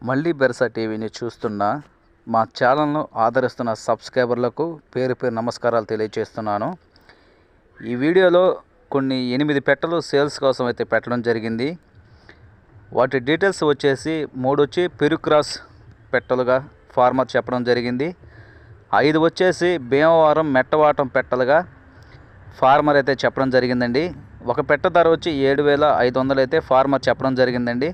మళ్ళీ బెర్సా టీవీని చూస్తున్న మా ఛానల్ను ఆదరిస్తున్న సబ్స్క్రైబర్లకు పేరు పేరు నమస్కారాలు తెలియజేస్తున్నాను. ఈ వీడియోలో కొన్ని 8 పెట్టలు సేల్స్ కోసం అయితే పెట్టడం జరిగింది. వాటి డీటెయిల్స్ వచ్చేసి 3 వచ్చి పెరుక్రాస్ పెట్టలుగా ఫార్మర్ చెప్పడం జరిగింది. 5 వచ్చేసి భీమవరం మెట్టవాటం పెట్టలుగా ఫార్మర్ అయితే చెప్పడం జరిగిందండి. ఒక పెట్ట ధర వచ్చి 7,500 అయితే ఫార్మర్ చెప్పడం జరిగిందండి.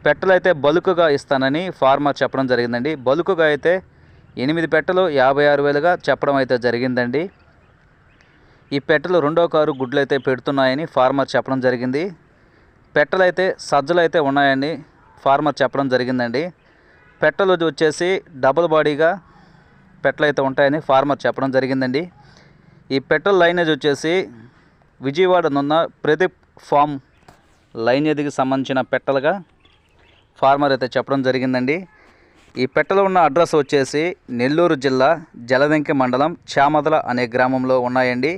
పెట్టలు అయితే బల్క్గా ఇస్తానని ఫార్మర్ చెప్పడం జరిగిందండి. బల్క్గా అయితే 8 పెట్టలు 56,000గా చెప్పడం అయితే జరిగిందండి. ఈ పెట్టలు రెండో కారు గుడ్లు అయితే పెడుతున్నాయని ఫార్మర్ చెప్పడం జరిగింది. పెట్టలు అయితే సజ్జలు అయితే ఉన్నాయని ఫార్మర్ చెప్పడం జరిగిందండి. పెట్టలు వచ్చేసి డబుల్ బాడీగా పెట్టలు అయితే ఉంటాయని ఫార్మర్ చెప్పడం జరిగిందండి. ఈ పెట్టల లైనేజ్ వచ్చేసి విజయవాడ నున్న ప్రదీప్ ఫామ్ లైనేజ్కి సంబంధించిన పెట్టలుగా ఫార్మర్ అయితే చెప్పడం జరిగిందండి. ఈ పెట్టలో ఉన్న అడ్రస్ వచ్చేసి నెల్లూరు జిల్లా జలదంకి మండలం చామదల అనే గ్రామంలో ఉన్నాయండి.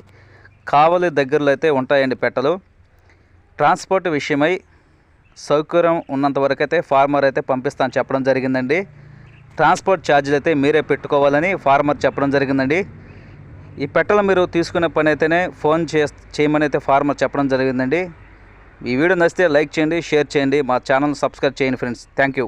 కావలి దగ్గరలో అయితే ఉంటాయండి పెట్టలు. ట్రాన్స్పోర్ట్ విషయమై సౌకర్యం ఉన్నంత వరకు అయితే ఫార్మర్ అయితే పంపిస్తాను చెప్పడం జరిగిందండి. ట్రాన్స్పోర్ట్ ఛార్జీలు అయితే మీరే పెట్టుకోవాలని ఫార్మర్ చెప్పడం జరిగిందండి. ఈ పెట్టలు మీరు తీసుకునే పని అయితేనే ఫోన్ చేయమని అయితే ఫార్మర్ చెప్పడం జరిగిందండి. ఈ వీడియో నచ్చితే లైక్ చేయండి, షేర్ చేయండి, మా ఛానల్ సబ్స్క్రైబ్ చేయండి ఫ్రెండ్స్. Thank you.